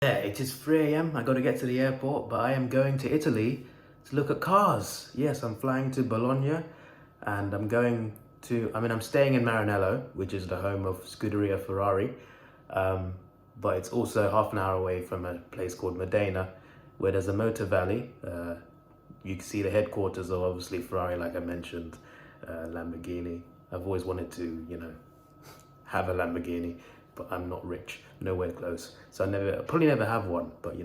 Yeah, it is 3 a.m. I got to get to the airport, but I am going to Italy to look at cars. Yes, I'm flying to Bologna and I'm staying in Maranello, which is the home of Scuderia Ferrari. Um, but it's also half an hour away from a place called Modena, where there's a motor valley. You can see the headquarters of obviously Ferrari, like I mentioned, Lamborghini. I've always wanted to, have a Lamborghini, but I'm not rich, nowhere close. So probably never have one, but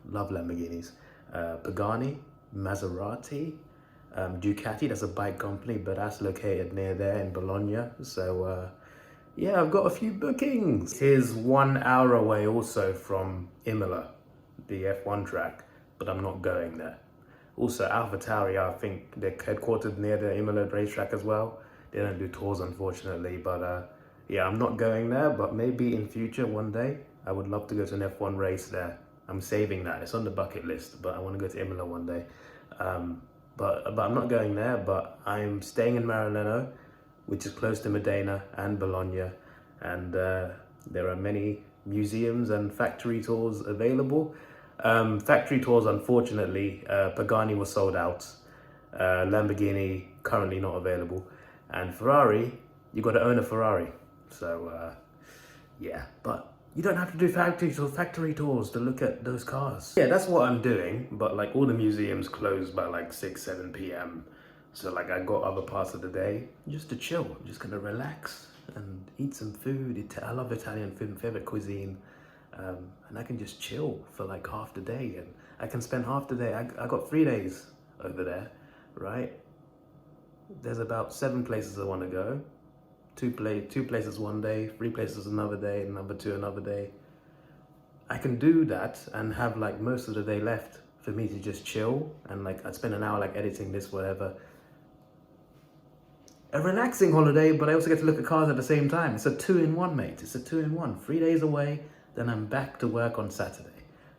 love Lamborghinis. Pagani, Maserati, Ducati, that's a bike company, but that's located near there in Bologna. So yeah, I've got a few bookings. Here's 1 hour away also from Imola, the F1 track, but I'm not going there. Also, AlphaTauri, I think they're headquartered near the Imola racetrack as well. They don't do tours, unfortunately, but yeah, I'm not going there, but maybe in future, one day, I would love to go to an F1 race there. I'm saving that. It's on the bucket list, but I want to go to Imola one day. But I'm not going there, but I'm staying in Maranello, which is close to Modena and Bologna, and there are many museums and factory tours available. Factory tours, unfortunately, Pagani was sold out. Lamborghini currently not available, and Ferrari, you got to own a Ferrari. So yeah, but you don't have to do factory tours to look at those cars. Yeah, that's what I'm doing, but like all the museums close by like 7 p.m. So like I got other parts of the day just to chill. I'm just gonna relax and eat some food. I love Italian food, favorite cuisine. And I can just chill for like half the day, and I can spend half the day. I got 3 days over there, right? There's about 7 places I want to go. Two places one day, 3 places another day, number 2 another day. I can do that and have like most of the day left for me to just chill, and like I'd spend an hour like editing this, whatever. A relaxing holiday, but I also get to look at cars at the same time. It's a 2-in-1, mate. It's a 2-in-1. 3 days away, then I'm back to work on Saturday.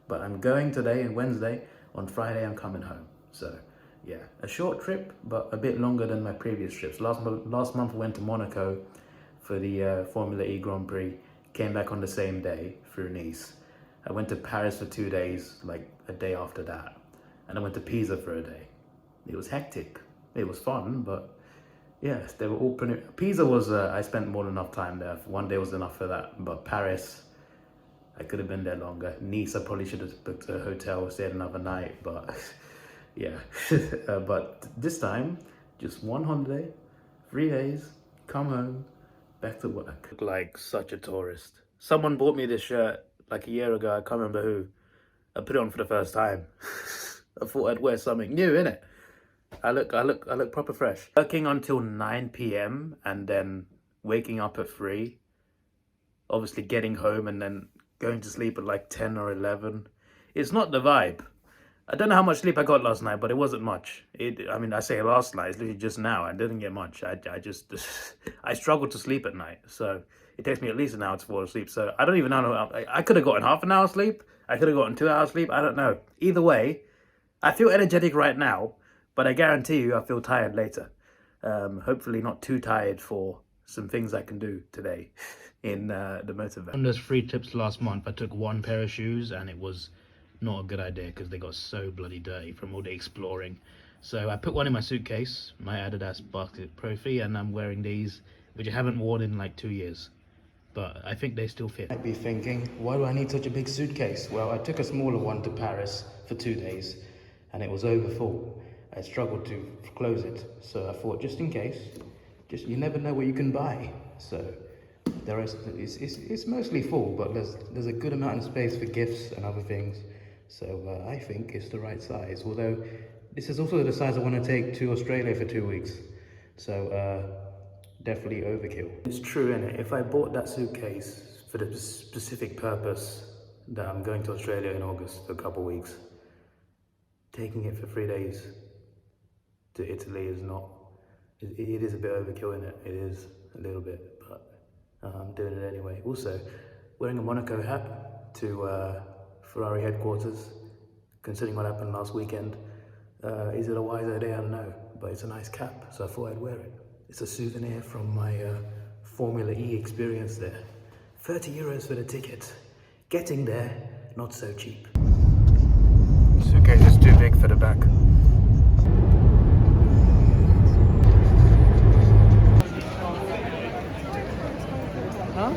But I'm going today and Wednesday. On Friday, I'm coming home. So yeah, a short trip, but a bit longer than my previous trips. Last month I went to Monaco for the Formula E Grand Prix. Came back on the same day through Nice. I went to Paris for 2 days, like a day after that. And I went to Pisa for a day. It was hectic. It was fun, but yes, they were all pretty... Pisa was, I spent more than enough time there. 1 day was enough for that. But Paris, I could have been there longer. Nice, I probably should have booked a hotel, stayed another night, but yeah. But this time, just one holiday, 3 days, come home, back to work. Look like such a tourist. Someone bought me this shirt like a year ago, I can't remember who. I put it on for the first time. I thought I'd wear something new, innit? I look proper fresh. Working until 9 p.m. and then waking up at 3. Obviously getting home and then going to sleep at like 10 or 11. It's not the vibe. I don't know how much sleep I got last night, but it wasn't much. I say last night, it's literally just now. I didn't get much. I just, I struggled to sleep at night. So it takes me at least an hour to fall asleep. So I don't even know. I could have gotten half an hour sleep. I could have gotten 2 hours sleep. I don't know. Either way, I feel energetic right now, but I guarantee you I feel tired later. Hopefully not too tired for some things I can do today in the motor van. On those 3 trips last month, I took 1 pair of shoes and it was not a good idea because they got so bloody dirty from all the exploring. So I put one in my suitcase, my Adidas Basket Profi, and I'm wearing these, which I haven't worn in like 2 years. But I think they still fit. I'd be thinking, why do I need such a big suitcase? Well, I took a smaller one to Paris for 2 days and it was over full. I struggled to close it, so I thought just in case, you never know what you can buy. So it's mostly full, but there's a good amount of space for gifts and other things. So I think it's the right size. Although this is also the size I want to take to Australia for 2 weeks. So definitely overkill. It's true, innit? If I bought that suitcase for the specific purpose that I'm going to Australia in August for a couple of weeks, taking it for 3 days to Italy is not, it is a bit overkill, innit? It is a little bit, but I'm doing it anyway. Also, wearing a Monaco hat to Ferrari headquarters, considering what happened last weekend, is it a wise idea? I don't know, but it's a nice cap, so I thought I'd wear it. It's a souvenir from my Formula E experience there. 30 euros for the ticket. Getting there, not so cheap. Suitcase is too big for the back. Huh?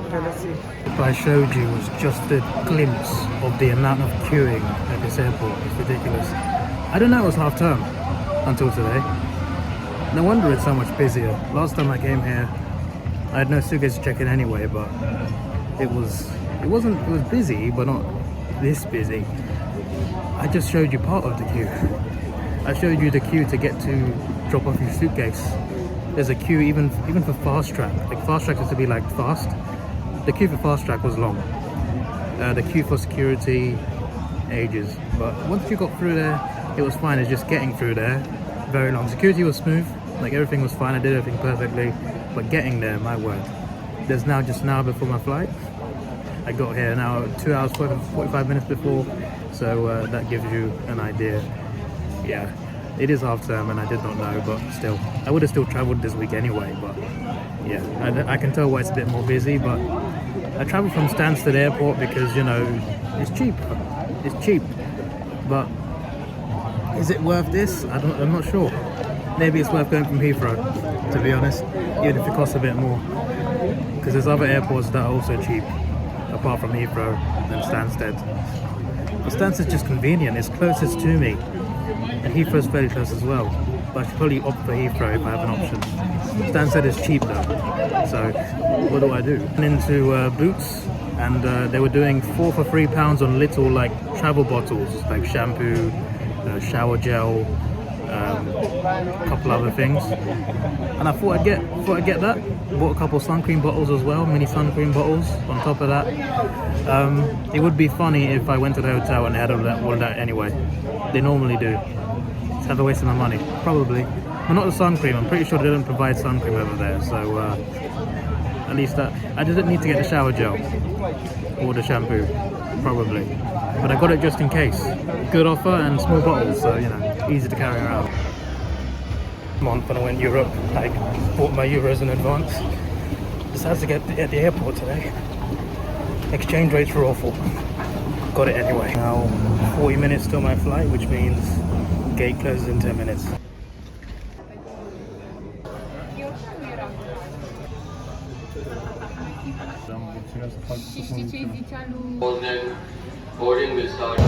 Okay, let's see. What I showed you was just a glimpse of the amount of queuing at this airport. It's ridiculous. I didn't know it was half term until today. No wonder it's so much busier. Last time I came here, I had no suitcase to check in anyway, but it was busy, but not this busy. I just showed you part of the queue. I showed you the queue to get to drop off your suitcase. There's a queue even for fast track. Like fast track is to be like fast. The queue for fast track was long. The queue for security, ages. But once you got through there, it was fine. It's just getting through there, very long. Security was smooth. Like everything was fine. I did everything perfectly. But getting there, my word. There's now just now before my flight. I got here now 2 hours 45 minutes before, so that gives you an idea. Yeah, it is half term and I did not know, but still, I would have still traveled this week anyway. But yeah, I can tell why it's a bit more busy. But I traveled from Stansted Airport because, you know, it's cheap. It's cheap, but is it worth this? I'm not sure. Maybe it's worth going from Heathrow, to be honest, even if it costs a bit more, because there's other airports that are also cheap apart from Heathrow and Stansted. But Stansted's just convenient, it's closest to me, and Heathrow's fairly close as well, but I should probably opt for Heathrow if I have an option. Stansted is cheap though, so what do I do? I went into Boots, and they were doing £4 for £3 on little like travel bottles, like shampoo, shower gel, a couple other things, and I thought I'd get that. Bought a couple sun cream bottles as well, mini sun cream bottles on top of that. It would be funny if I went to the hotel and they had all of that anyway. They normally do. It's have a waste of my money, probably. But not the sun cream. I'm pretty sure they don't provide sun cream over there, so at least that I didn't need to get the shower gel or the shampoo, probably. But I got it just in case. Good offer and small bottles, so you know, easy to carry around. Month when I went Europe, I bought my euros in advance. Decided to get at the airport today. Exchange rates were awful. Got it anyway. Now 40 minutes till my flight, which means gate closes in 10 minutes. Boarding will start.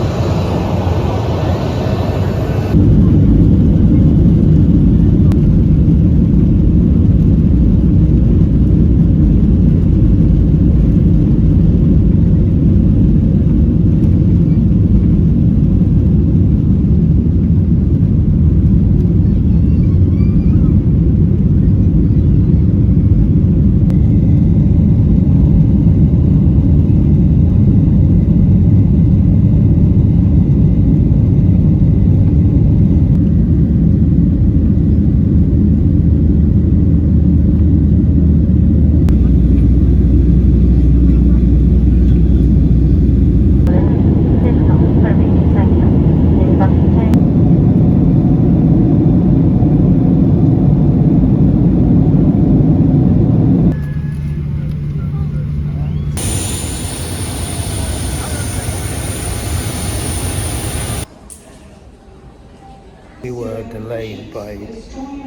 We were delayed by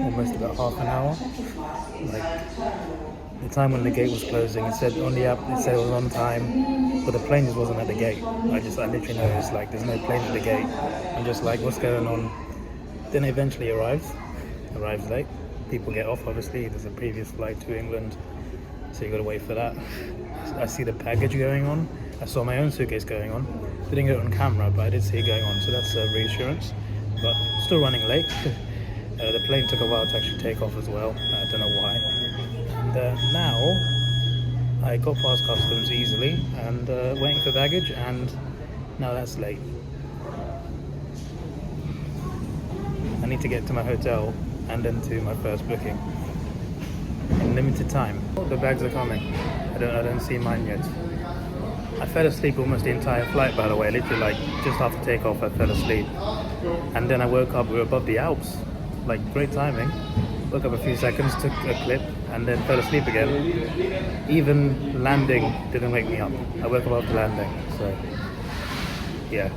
almost about half an hour. Like the time when the gate was closing, it said on the app it said it was on time, but the plane just wasn't at the gate. I literally noticed like there's no plane at the gate. I'm just like, what's going on? Then it eventually arrives late. People get off, obviously. There's a previous flight to England, so you got to wait for that. I see the baggage going on. I saw my own suitcase going on. Didn't get it on camera, but I did see it going on, so that's a reassurance. But still running late. The plane took a while to actually take off as well. I don't know why. And now I got past customs easily and waiting for baggage, and now that's late. I need to get to my hotel and then to my first booking in limited time. The bags are coming. I don't see mine yet. I fell asleep almost the entire flight, by the way. Literally, like just after takeoff, I fell asleep, and then I woke up. We were above the Alps, like great timing. Woke up a few seconds, took a clip, and then fell asleep again. Even landing didn't wake me up. I woke up after landing, so yeah,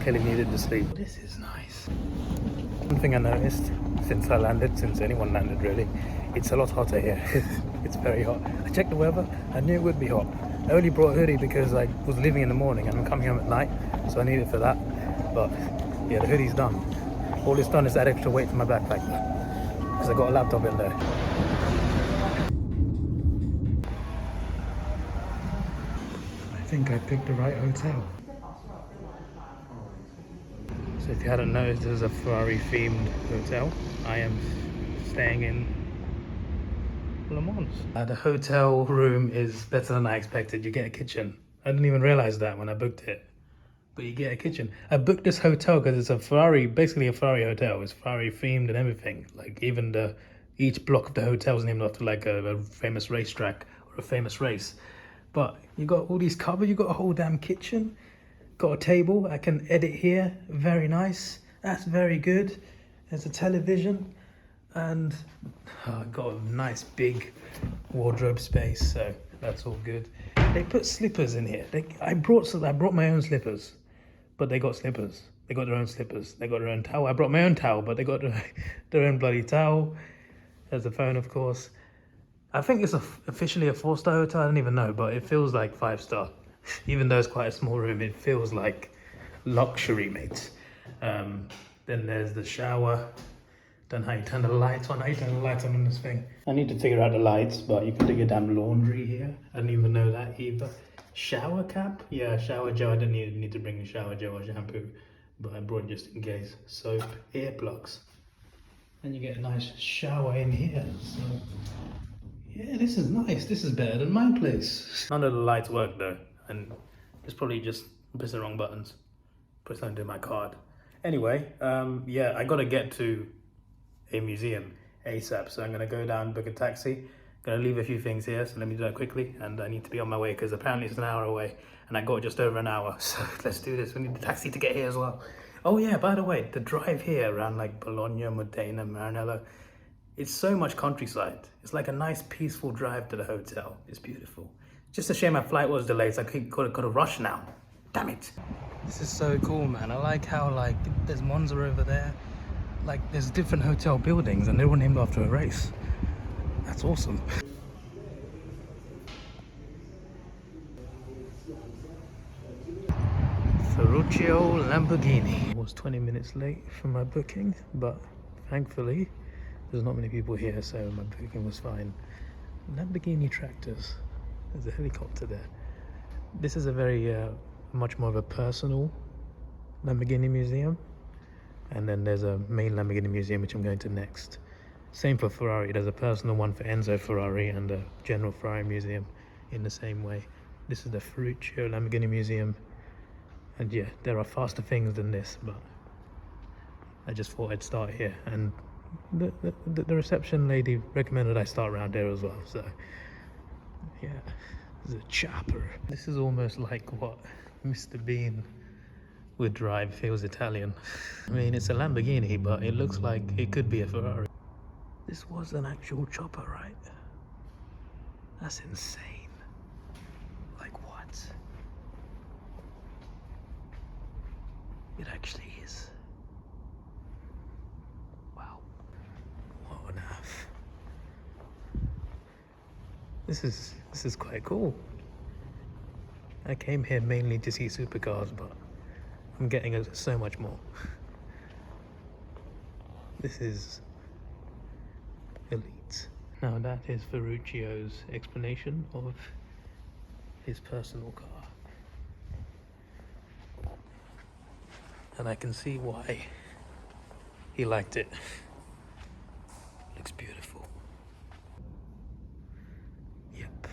clearly needed to sleep. This is nice. One thing I noticed since I landed, since anyone landed really, it's a lot hotter here. It's very hot. I checked the weather, I knew it would be hot. I only brought a hoodie because I was leaving in the morning and I'm coming home at night, so I need it for that. But yeah, the hoodie's done. All it's done is add extra weight to my backpack because I got a laptop in there. I think I picked the right hotel. So if you hadn't noticed, this is a Ferrari themed hotel. I am staying in Le Mans. The hotel room is better than I expected. You get a kitchen. I didn't even realize that when I booked it. But you get a kitchen. I booked this hotel because it's a Ferrari, basically a Ferrari hotel. It's Ferrari themed and everything. Like even each block of the hotel is named after like a famous racetrack or a famous race. But you got all these cupboards. You got a whole damn kitchen. Got a table. I can edit here. Very nice. That's very good. There's a television, and got a nice big wardrobe space. So that's all good. They put slippers in here. I brought my own slippers. But they got slippers. They got their own slippers. They got their own towel. I brought my own towel, but they got their own bloody towel. There's the phone, of course. I think it's officially a 4-star hotel. I don't even know, but it feels like 5-star. Even though it's quite a small room, it feels like luxury, mate. Then there's the shower. Don't know how you turn the lights on. How you turn the lights on this thing? I need to figure out the lights, but you can do your damn laundry here. I didn't even know that either. Shower cap? Yeah, shower gel. I didn't need to bring a shower gel or shampoo, but I brought just in case. Soap, earplugs. And you get a nice shower in here. So yeah, this is nice. This is better than my place. None of the lights work though, and it's probably just press the wrong buttons. Press onto my card. Anyway, yeah, I gotta get to a museum ASAP, so I'm gonna go down, book a taxi. Gonna leave a few things here, so let me do that quickly, and I need to be on my way because apparently it's an hour away and I got just over an hour. So let's do this. We need the taxi to get here as well. Oh yeah, by the way, the drive here around like Bologna, Modena, Maranello, it's so much countryside. It's like a nice peaceful drive to the hotel. It's beautiful. Just a shame my flight was delayed, so I got to rush now. Damn it. This is so cool, man. I like how like there's Monza over there. Like there's different hotel buildings and they're all named after a race. That's awesome. Ferruccio Lamborghini. I was 20 minutes late for my booking, but thankfully there's not many people here, so my booking was fine. Lamborghini tractors. There's a helicopter there. This is a very much more of a personal Lamborghini museum, and then there's a main Lamborghini museum which I'm going to next. Same for Ferrari. There's a personal one for Enzo Ferrari and a general Ferrari museum in the same way. This is the Ferruccio Lamborghini Museum, and yeah, there are faster things than this, but I just thought I'd start here, and the reception lady recommended I start around there as well, so yeah, there's a chopper. This is almost like what Mr. Bean would drive if he was Italian. I mean, it's a Lamborghini, but it looks like it could be a Ferrari. This was an actual chopper, right? That's insane. Like what? It actually is. Wow. What on earth? This is quite cool. I came here mainly to see supercars, but I'm getting so much more. This is elite. Now that is Ferruccio's explanation of his personal car. And I can see why he liked it. Looks beautiful. Yep.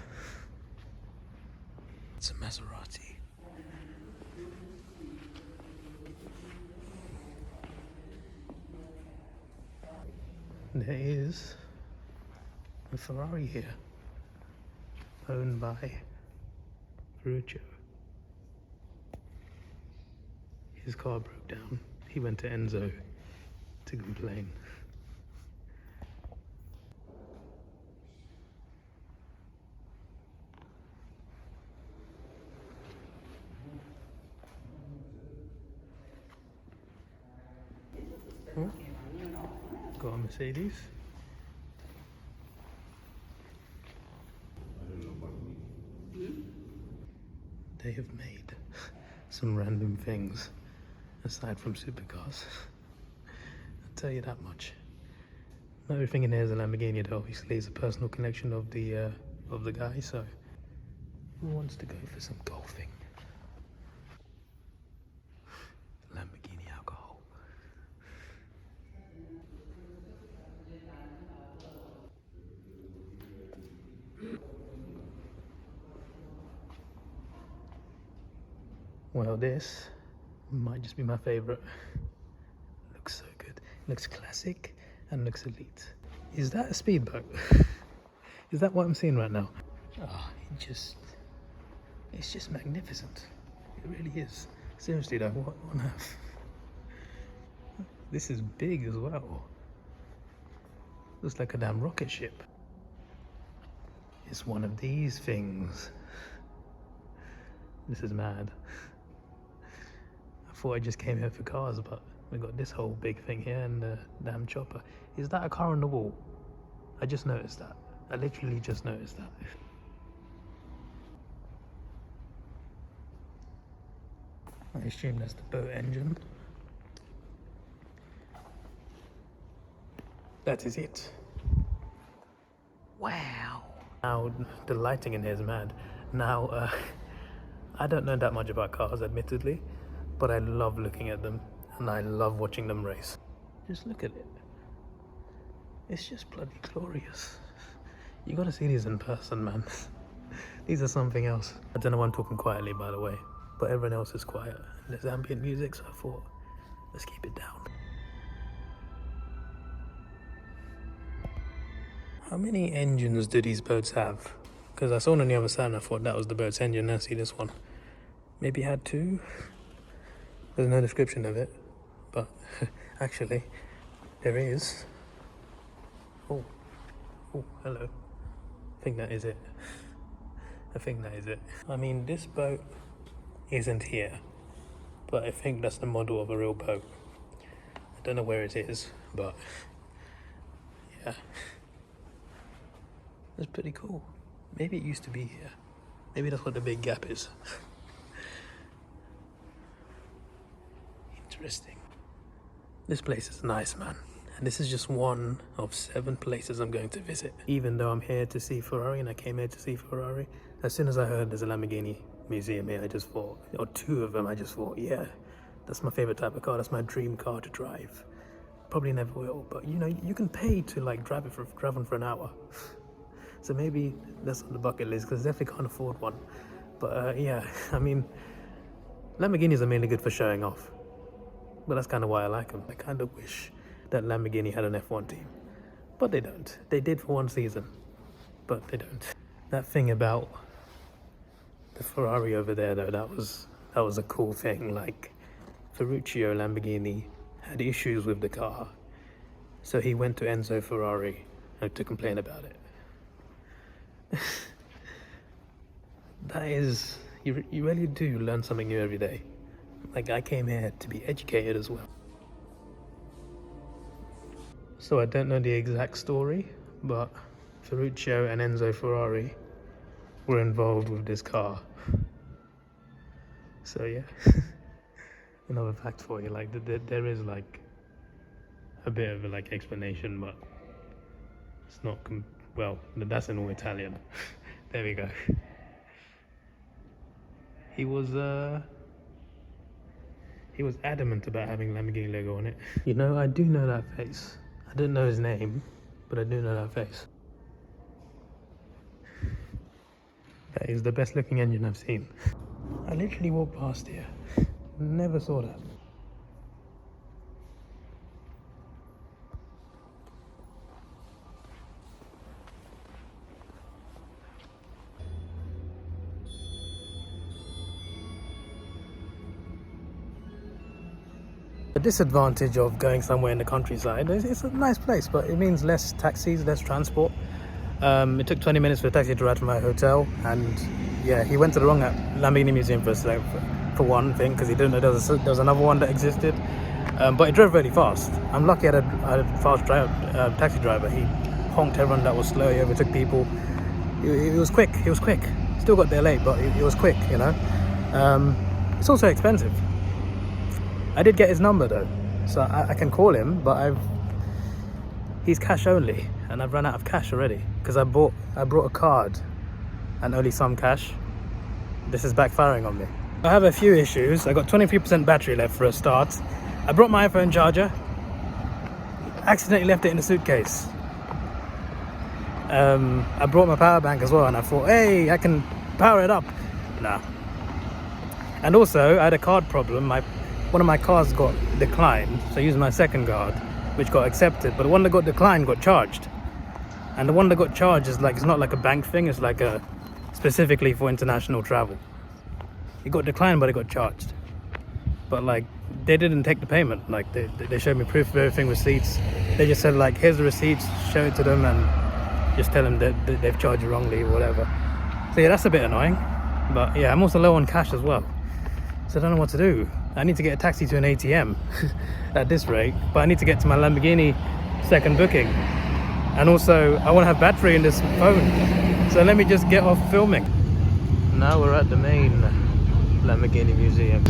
It's a Maserati. There is a Ferrari here, owned by Ferruccio. His car broke down. He went to Enzo to complain. Oh, got a Mercedes. They have made some random things aside from supercars. I'll tell you that much. Not everything in here is a Lamborghini, though. Obviously, it's a personal collection of the guy. So, who wants to go for some golfing? Lamborghini alcohol. Well, this might just be my favorite. Looks so good. Looks classic and looks elite. Is that a speedboat? Is that what I'm seeing right now? Ah, it's just magnificent. It really is. Seriously though, what on earth? This is big as well. Looks like a damn rocket ship. It's one of these things. This is mad. I thought I just came here for cars, but we got this whole big thing here and the damn chopper. Is that a car on the wall? I just noticed that. I literally just noticed that. I assume that's the boat engine. That is it. Wow. Now, the lighting in here is mad. Now, I don't know that much about cars, admittedly, but I love looking at them and I love watching them race. Just look at it. It's just bloody glorious. You gotta see these in person, man. These are something else. I don't know why I'm talking quietly, by the way, but everyone else is quiet. There's ambient music, so I thought, let's keep it down. How many engines do these boats have? Because I saw one on the other side and I thought that was the boat's engine. Now see this one. Maybe it had two? There's no description of it, but actually, there is. Oh, hello. I think that is it. I mean, this boat isn't here, but I think that's the model of a real boat. I don't know where it is, but yeah. That's pretty cool. Maybe it used to be here. Maybe that's what the big gap is. Interesting. This place is nice, man. And this is just one of 7 places I'm going to visit. Even though I'm here to see Ferrari and I came here to see Ferrari, as soon as I heard there's a Lamborghini museum here, I just thought, or 2 of them, I just thought, yeah, that's my favorite type of car. That's my dream car to drive. Probably never will, but you know, you can pay to like drive one for an hour. So maybe that's on the bucket list because I definitely can't afford one. But yeah, I mean, Lamborghinis are mainly good for showing off. But that's kind of why I like them. I kind of wish that Lamborghini had an F1 team. But they don't. They did for 1 season, but they don't. That thing about the Ferrari over there though, that was a cool thing. Like, Ferruccio Lamborghini had issues with the car. So he went to Enzo Ferrari to complain about it. That is, you really do learn something new every day. Like, I came here to be educated as well. So I don't know the exact story, but Ferruccio and Enzo Ferrari were involved with this car. So yeah, another fact for you. Like, there is like a bit of a like explanation, but it's not well, that's in all Italian. There we go. He was adamant about having Lamborghini logo on it. You know, I do know that face. I don't know his name, but I do know that face. That is the best looking engine I've seen. I literally walked past here. Never saw that. The disadvantage of going somewhere in the countryside is it's a nice place, but it means less taxis, less transport. It took 20 minutes for a taxi to arrive to my hotel, and yeah, he went to the wrong Lamborghini museum for one thing because he didn't know there was another one that existed. But it drove really fast. I'm lucky I had a fast taxi driver. He honked everyone that was slow, he overtook people. It was quick, he was quick. Still got there late, but it was quick, you know. It's also expensive. I did get his number though, so I can call him, but he's cash only, and I've run out of cash already because I brought a card and only some cash. This is backfiring on me. I have a few issues. I got 23% battery left for a start. I brought my iPhone charger, accidentally left it in the suitcase. I brought my power bank as well, and I thought, hey, I can power it up. Nah. And also, I had a card problem. One of my cards got declined, so I used my second card, which got accepted, but the one that got declined got charged. And the one that got charged is like, it's not like a bank thing, it's like specifically for international travel. It got declined, but it got charged. But like, they didn't take the payment. Like, they showed me proof of everything, receipts. They just said like, here's the receipts, show it to them and just tell them that they've charged you wrongly or whatever. So yeah, that's a bit annoying. But yeah, I'm also low on cash as well, so I don't know what to do. I need to get a taxi to an ATM at this rate, but I need to get to my Lamborghini second booking. And also, I want to have battery in this phone. So let me just get off filming. Now we're at the main Lamborghini museum.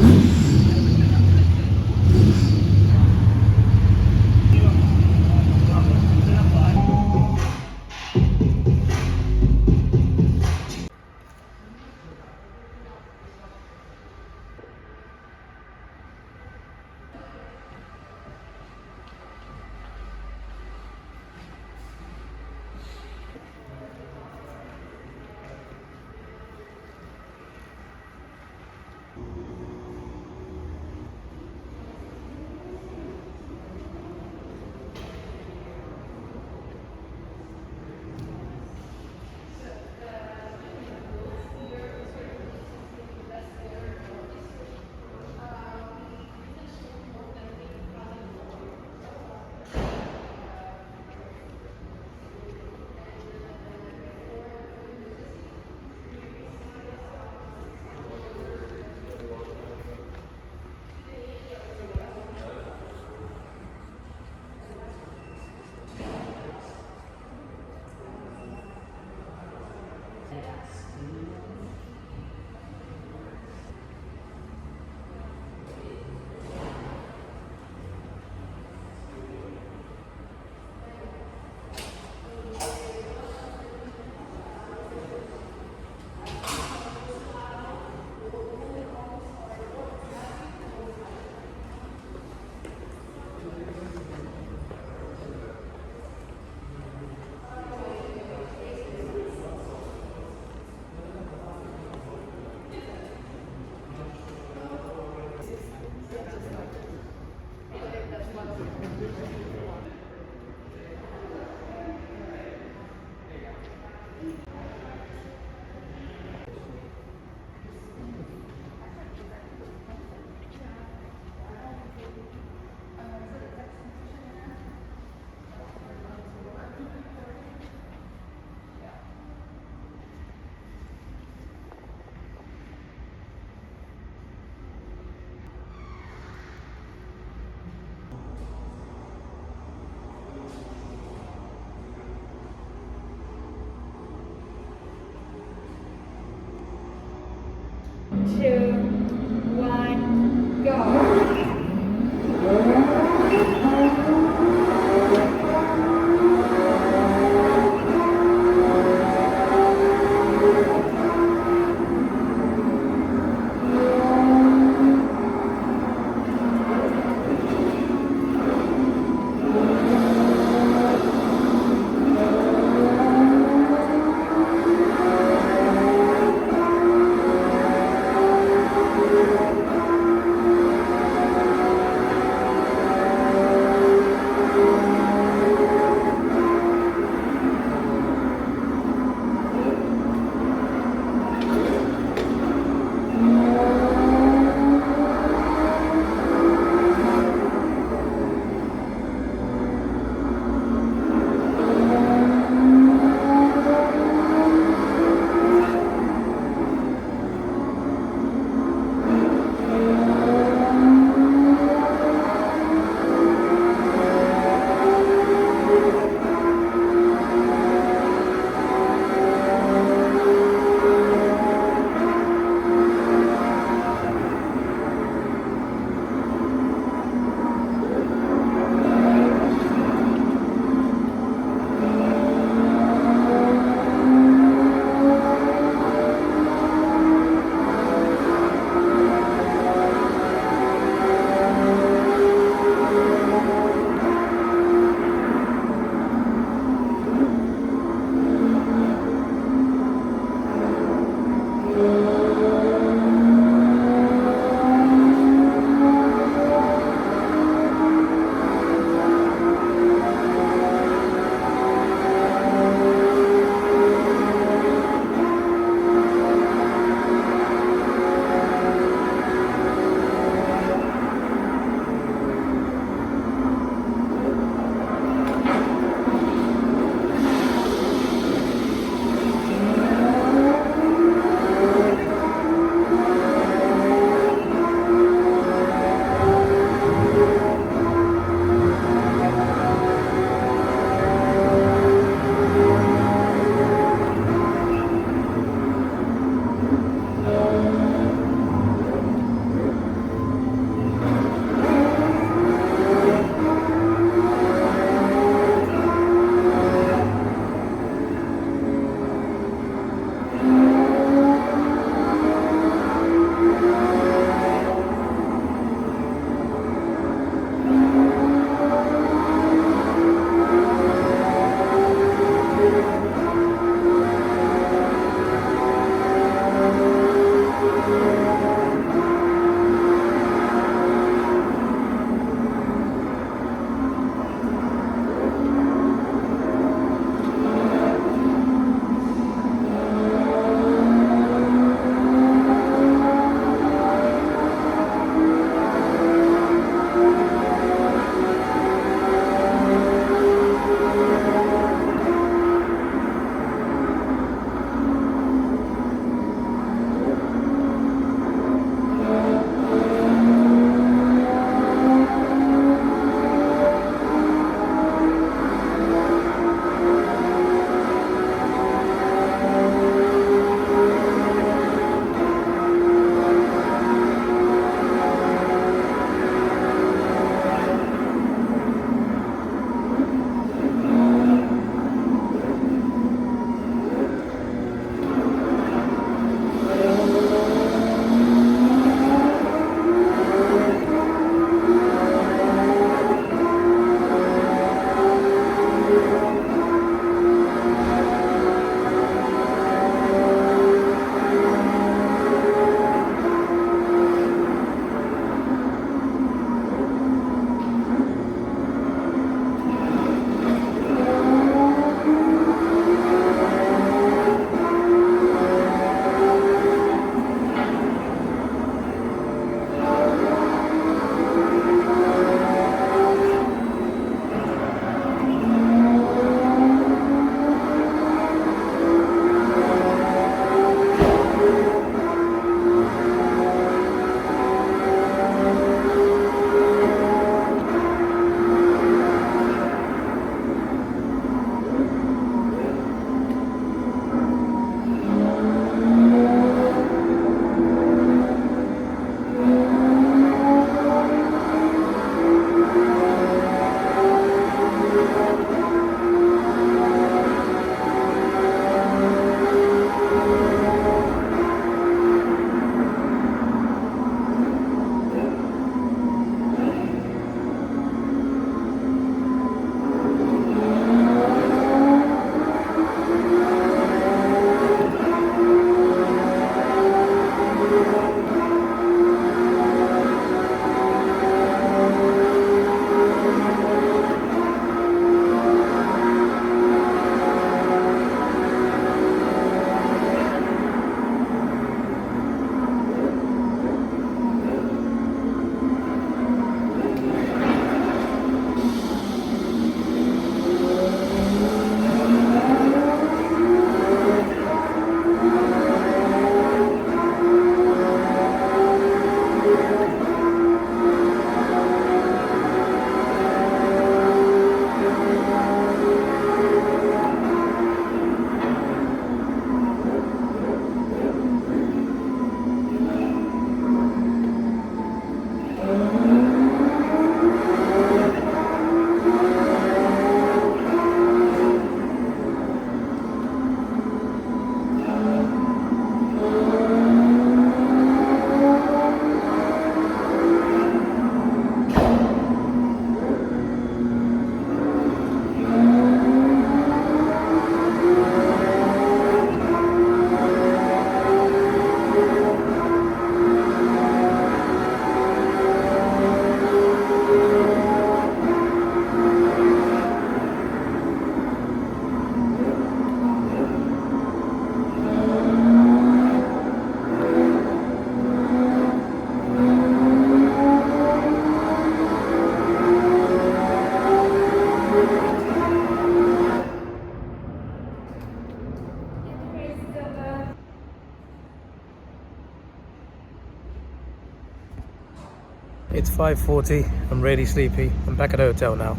It's 5:40. I'm really sleepy. I'm back at the hotel now,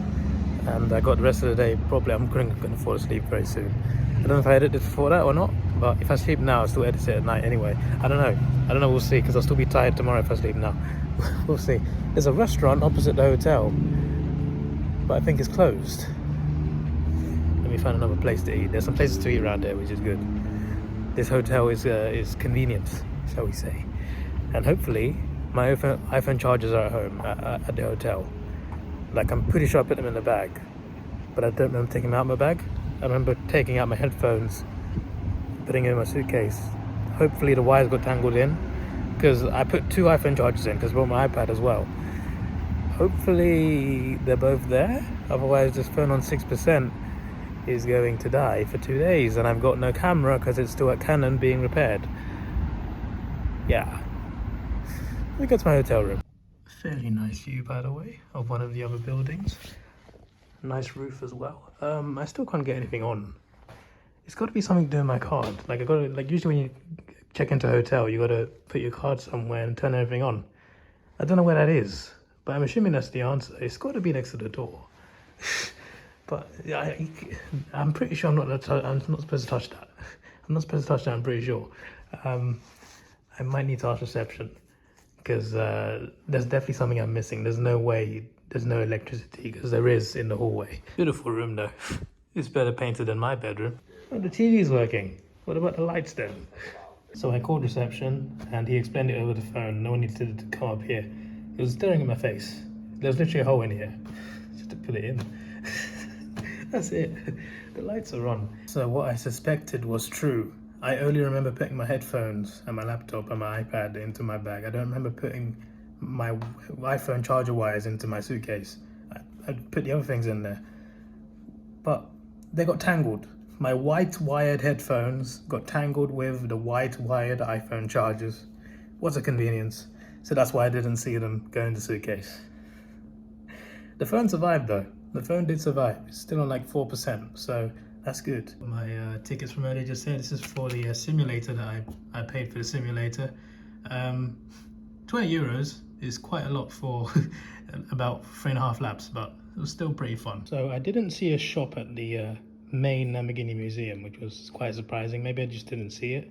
and I got the rest of the day. Probably I'm going to fall asleep very soon. I don't know if I edited before that or not, but if I sleep now, I'll still edit it at night anyway. I don't know. We'll see, because I'll still be tired tomorrow if I sleep now. We'll see. There's a restaurant opposite the hotel, but I think it's closed. Let me find another place to eat. There's some places to eat around here, which is good. This hotel is convenient, shall we say. And hopefully my iPhone chargers are at home at the hotel. Like, I'm pretty sure I put them in the bag, but I don't remember taking them out of my bag. I remember taking out my headphones, putting it in my suitcase. Hopefully the wires got tangled in, because I put 2 iPhone chargers in because I brought my iPad as well. Hopefully they're both there, otherwise this phone on 6% is going to die for 2 days, and I've got no camera because it's still at Canon being repaired. Yeah. Let me go to my hotel room. Fairly nice view, by the way, of one of the other buildings. Nice roof as well. I still can't get anything on. It's got to be something to do with my card. Like, usually when you check into a hotel, you got to put your card somewhere and turn everything on. I don't know where that is, but I'm assuming that's the answer. It's got to be next to the door. But I'm pretty sure I'm not supposed to touch that. I'm not supposed to touch that, I'm pretty sure. I might need to ask reception, because there's definitely something I'm missing. There's no way there's no electricity, because there is in the hallway. Beautiful room though. It's better painted than my bedroom. Oh, the TV's working. What about the lights then? So I called reception and he explained it over the phone. No one needed to come up here. He was staring at my face. There's literally a hole in here. Just to put it in. That's it. The lights are on. So what I suspected was true. I only remember putting my headphones and my laptop and my iPad into my bag. I don't remember putting my iPhone charger wires into my suitcase. I put the other things in there, but they got tangled. My white wired headphones got tangled with the white wired iPhone chargers. What a convenience. So that's why I didn't see them go in the suitcase. The phone survived though. The phone did survive. It's still on like 4%, so that's good. My tickets from earlier just said this is for the simulator that I paid for the simulator. 20 euros is quite a lot for about 3.5 laps, but it was still pretty fun. So I didn't see a shop at the main Lamborghini museum, which was quite surprising. Maybe I just didn't see it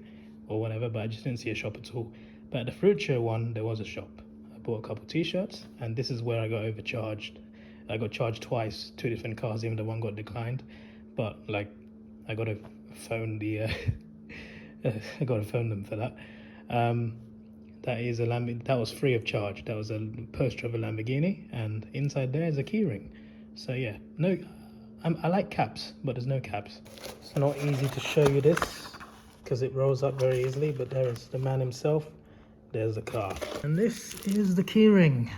or whatever, but I just didn't see a shop at all. But at the fruit show one, there was a shop. I bought a couple t-shirts, and this is where I got overcharged. I got charged twice, 2 different cars, even though one got declined. But like, I got to phone the I got to phone them for that. That is a that was free of charge. That was a poster of a Lamborghini, and inside there is a keyring. So yeah, no, I like caps, but there's no caps. It's not easy to show you this because it rolls up very easily, but there is the man himself. There's the car, and this is the keyring.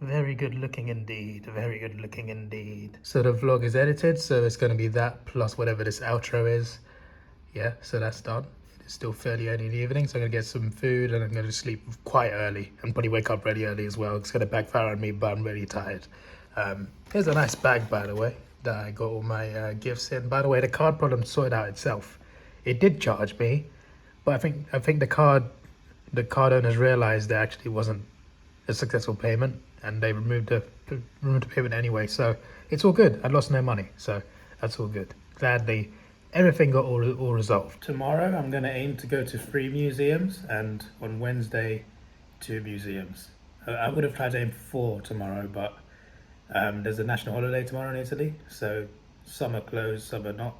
Very good looking indeed, very good looking indeed. So the vlog is edited, so it's going to be that plus whatever this outro is. Yeah, so that's done. It's still fairly early in the evening, so I'm going to get some food and I'm going to sleep quite early and probably wake up really early as well. It's going to backfire on me, but I'm really tired. Here's a nice bag, by the way, that I got all my gifts in. By the way, the card problem sorted out itself. It did charge me, but I think the card owners realized there actually wasn't a successful payment, and they removed the payment anyway, so it's all good. I lost no money, so that's all good. Gladly, everything got all resolved. Tomorrow I'm going to aim to go to 3 museums, and on Wednesday 2 museums. I would have tried to aim for 4 tomorrow, but there's a national holiday tomorrow in Italy, so some are closed, some are not.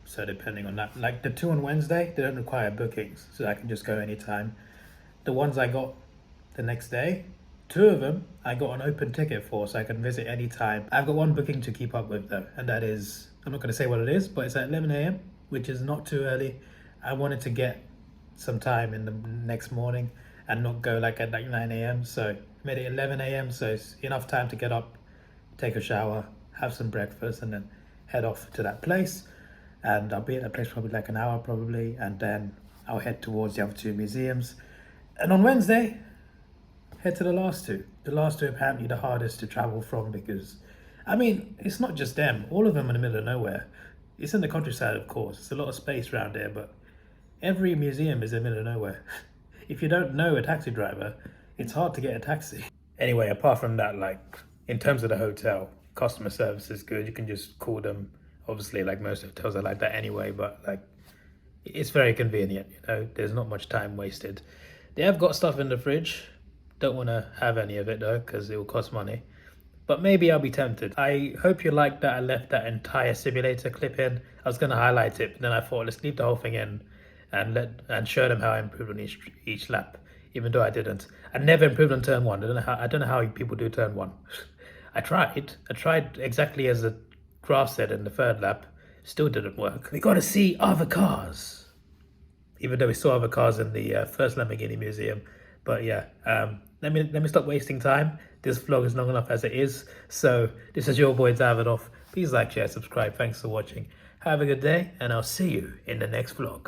So depending on that, like the 2 on Wednesday, they don't require bookings, so I can just go anytime. The ones I got the next day, 2 of them I got an open ticket for, so I can visit anytime. I've got 1 booking to keep up with though, and that is, I'm not going to say what it is, but it's at 11 AM, which is not too early. I wanted to get some time in the next morning and not go like at like 9 AM, so made it 11 AM, so it's enough time to get up, take a shower, have some breakfast, and then head off to that place. And I'll be at that place probably like an hour probably, and then I'll head towards the other 2 museums. And on Wednesday, head to the last 2. The last 2 are apparently the hardest to travel from, because, I mean, it's not just them. All of them in the middle of nowhere. It's in the countryside, of course. It's a lot of space around there, but every museum is in the middle of nowhere. If you don't know a taxi driver, it's hard to get a taxi. Anyway, apart from that, like in terms of the hotel, customer service is good. You can just call them. Obviously, like most hotels are like that anyway, but like it's very convenient, you know, there's not much time wasted. They have got stuff in the fridge. Don't want to have any of it though, because it will cost money. But maybe I'll be tempted. I hope you liked that I left that entire simulator clip in. I was going to highlight it, but then I thought let's leave the whole thing in and show them how I improved on each lap, even though I didn't. I never improved on turn one. I don't know how people do turn one. I tried exactly as the graph said in the third lap. Still didn't work. We got to see other cars, even though we saw other cars in the first Lamborghini museum. But yeah, let me stop wasting time. This vlog is long enough as it is. So this is your boy Davidoff. Please like, share, subscribe. Thanks for watching. Have a good day, and I'll see you in the next vlog.